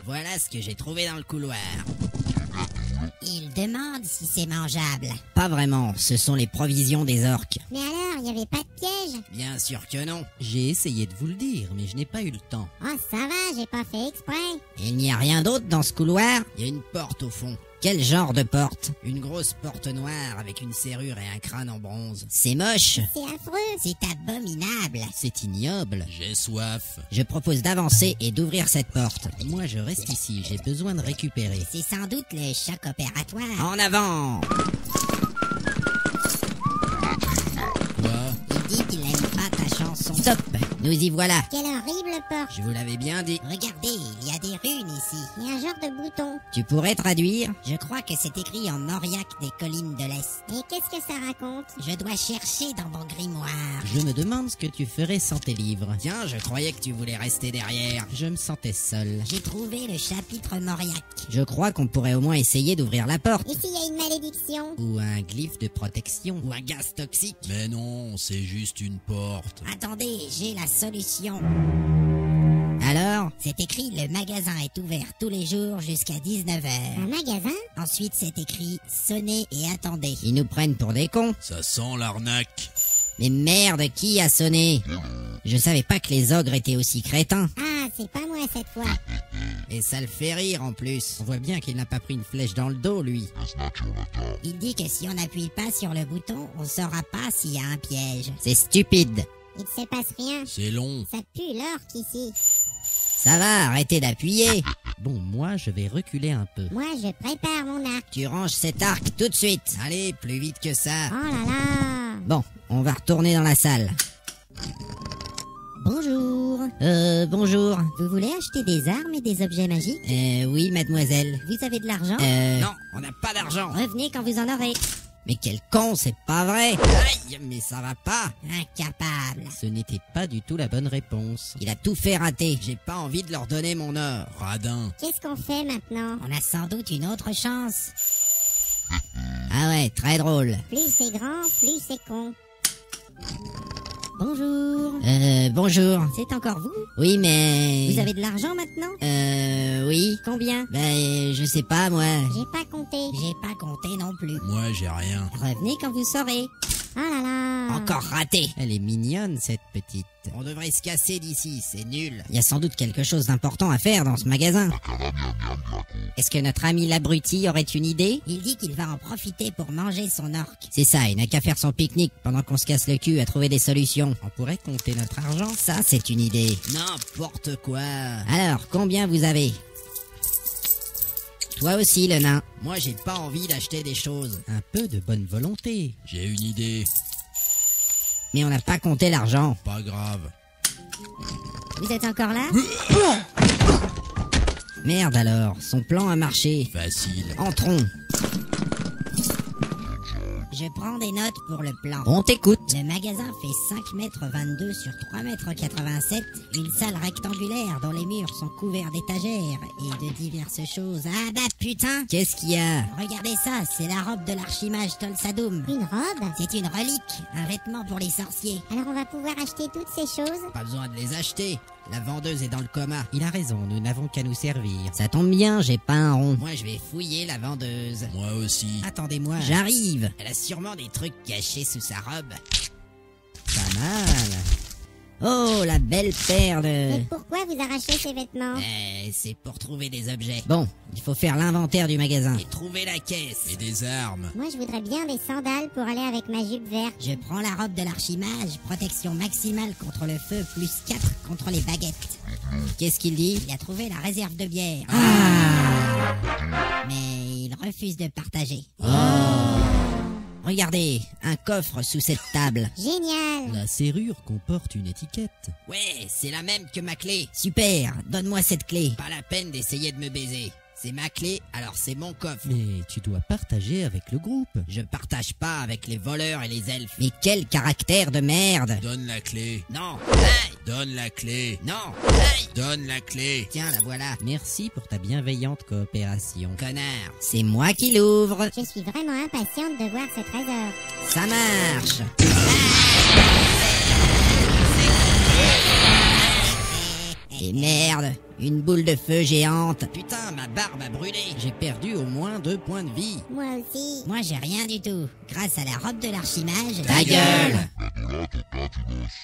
Voilà ce que j'ai trouvé dans le couloir. Il demande si c'est mangeable. Pas vraiment, ce sont les provisions des orques. Mais alors, il n'y avait pas de piège? Bien sûr que non. J'ai essayé de vous le dire, mais je n'ai pas eu le temps. Oh, ça va, j'ai pas fait exprès. Il n'y a rien d'autre dans ce couloir? Il y a une porte au fond. Quel genre de porte? Une grosse porte noire avec une serrure et un crâne en bronze. C'est moche. C'est affreux. C'est abominable. C'est ignoble. J'ai soif. Je propose d'avancer et d'ouvrir cette porte. Moi, je reste ici, j'ai besoin de récupérer. C'est sans doute le choc opératoire. En avant! Quoi? Il dit qu'il n'aime pas ta chanson. Stop! Nous y voilà. Quelle horrible porte. Je vous l'avais bien dit. Regardez, il y a des runes ici. Il y a un genre de bouton. Tu pourrais traduire? Je crois que c'est écrit en auriaque des collines de l'Est. Et qu'est-ce que ça raconte? Je dois chercher dans mon grimoire. Je me demande ce que tu ferais sans tes livres. Tiens, je croyais que tu voulais rester derrière. Je me sentais seul. J'ai trouvé le chapitre mauriaque. Je crois qu'on pourrait au moins essayer d'ouvrir la porte. Et s'il y a une malédiction? Ou un glyphe de protection. Ou un gaz toxique. Mais non, c'est juste une porte. Attendez, j'ai la solution. Alors? C'est écrit, le magasin est ouvert tous les jours jusqu'à 19h. Un magasin? Ensuite, c'est écrit, sonnez et attendez. Ils nous prennent pour des cons. Ça sent l'arnaque. Mais merde, qui a sonné? Je savais pas que les ogres étaient aussi crétins. Ah, c'est pas moi cette fois. Et ça le fait rire en plus. On voit bien qu'il n'a pas pris une flèche dans le dos, lui. Il dit que si on n'appuie pas sur le bouton, on saura pas s'il y a un piège. C'est stupide. Il se passe rien. C'est long. Ça pue l'orque ici. Ça va, arrêtez d'appuyer. Bon, moi, je vais reculer un peu. Moi, je prépare mon arc. Tu ranges cet arc tout de suite. Allez, plus vite que ça. Oh là là. Bon, on va retourner dans la salle. Bonjour. Bonjour. Vous voulez acheter des armes et des objets magiques? Oui, mademoiselle. Vous avez de l'argent? Non, on n'a pas d'argent. Revenez quand vous en aurez. Mais quel con, c'est pas vrai. Aïe, mais ça va pas. Incapable. Ce n'était pas du tout la bonne réponse. Il a tout fait rater. J'ai pas envie de leur donner mon or. Radin. Qu'est-ce qu'on fait maintenant? On a sans doute une autre chance. Ah ouais, très drôle. Plus c'est grand, plus c'est con. Bonjour. Bonjour. C'est encore vous? Oui, mais... Vous avez de l'argent maintenant? Oui. Combien? Ben, je sais pas, moi. J'ai pas compté. J'ai pas compté non plus. Moi, j'ai rien. Revenez quand vous saurez. Oh là là. Encore raté. Elle est mignonne, cette petite. On devrait se casser d'ici, c'est nul. Il y a sans doute quelque chose d'important à faire dans ce magasin. Est-ce que notre ami l'abruti aurait une idée? Il dit qu'il va en profiter pour manger son orque. C'est ça, il n'a qu'à faire son pique-nique pendant qu'on se casse le cul à trouver des solutions. On pourrait compter notre argent. Ça, c'est une idée. N'importe quoi. Alors, combien vous avez? Toi aussi, le nain. Moi, j'ai pas envie d'acheter des choses. Un peu de bonne volonté. J'ai une idée. Mais on n'a pas compté l'argent. Pas grave. Vous êtes encore là? Merde alors, son plan a marché. Facile. Entrons. Je prends des notes pour le plan. On t'écoute. Le magasin fait 5 mètres 22 sur 3 mètres 87, une salle rectangulaire dont les murs sont couverts d'étagères et de diverses choses. Ah bah putain! Qu'est-ce qu'il y a? Regardez ça, c'est la robe de l'archimage Tolsadoum. Une robe? C'est une relique, un vêtement pour les sorciers. Alors on va pouvoir acheter toutes ces choses? Pas besoin de les acheter. La vendeuse est dans le coma. Il a raison, nous n'avons qu'à nous servir. Ça tombe bien, j'ai pas un rond. Moi, je vais fouiller la vendeuse. Moi aussi. Attendez-moi. J'arrive. Elle a sûrement des trucs cachés sous sa robe. Pas mal. Oh, la belle paire de... Mais pourquoi vous arrachez ces vêtements? C'est pour trouver des objets. Bon, il faut faire l'inventaire du magasin. Et trouver la caisse. Et des armes. Moi je voudrais bien des sandales pour aller avec ma jupe verte. Je prends la robe de l'archimage, protection maximale contre le feu, plus 4 contre les baguettes. Qu'est-ce qu'il dit? Il a trouvé la réserve de bière. Mais il refuse de partager. Regardez, un coffre sous cette table. Génial! La serrure comporte une étiquette. Ouais, c'est la même que ma clé. Super, donne-moi cette clé. Pas la peine d'essayer de me baiser. C'est ma clé, alors c'est mon coffre. Mais tu dois partager avec le groupe. Je partage pas avec les voleurs et les elfes. Mais quel caractère de merde! Donne la clé. Non. Hey. Donne la clé. Non. Hey. Donne la clé. Tiens, la voilà. Merci pour ta bienveillante coopération. Connard. C'est moi qui l'ouvre. Je suis vraiment impatiente de voir ce trésor. Ça marche. Et merde, une boule de feu géante. Putain, ma barbe a brûlé. J'ai perdu au moins 2 points de vie. Moi aussi. Moi, j'ai rien du tout. Grâce à la robe de l'archimage... Ta gueule!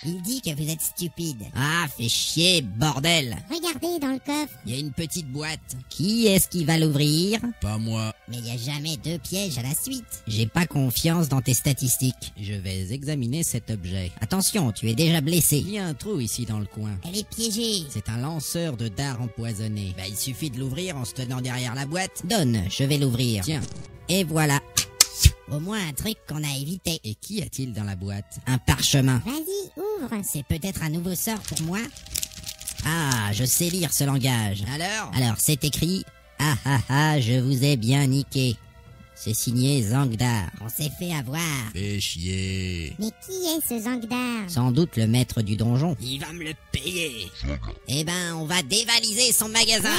Il dit que vous êtes stupide. Ah, fais chier, bordel. Regardez dans le coffre. Il y a une petite boîte. Qui est-ce qui va l'ouvrir? Pas moi. Mais il n'y a jamais 2 pièges à la suite. J'ai pas confiance dans tes statistiques. Je vais examiner cet objet. Attention, tu es déjà blessé. Il y a un trou ici dans le coin. Elle est piégée. C'est un lanceur de dards empoisonnés. Bah, il suffit de l'ouvrir en se tenant derrière la boîte. Donne, je vais l'ouvrir. Tiens, Et voilà, Au moins un truc qu'on a évité. et qu'y a-t-il dans la boîte? un parchemin. Vas-y, ouvre. C'est peut-être un nouveau sort pour moi. Ah, je sais lire ce langage. Alors, c'est écrit « Ah ah ah, je vous ai bien niqué ». C'est signé Zangdar. On s'est fait avoir. Fais chier. Mais qui est ce Zangdar? Sans doute le maître du donjon. Il va me le payer. Eh ben, on va dévaliser son magasin.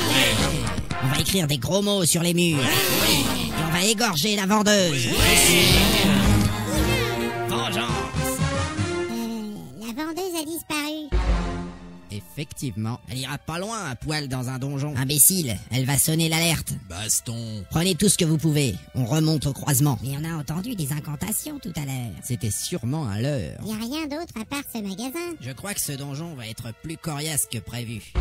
On va écrire des gros mots sur les murs. Et on va égorger la vendeuse. Vengeance. La vendeuse a disparu. Effectivement. Elle ira pas loin à poil dans un donjon. Imbécile, elle va sonner l'alerte. Baston. Prenez tout ce que vous pouvez. On remonte au croisement. Mais on a entendu des incantations tout à l'heure. C'était sûrement un leurre. Y a rien d'autre à part ce magasin. Je crois que ce donjon va être plus coriace que prévu.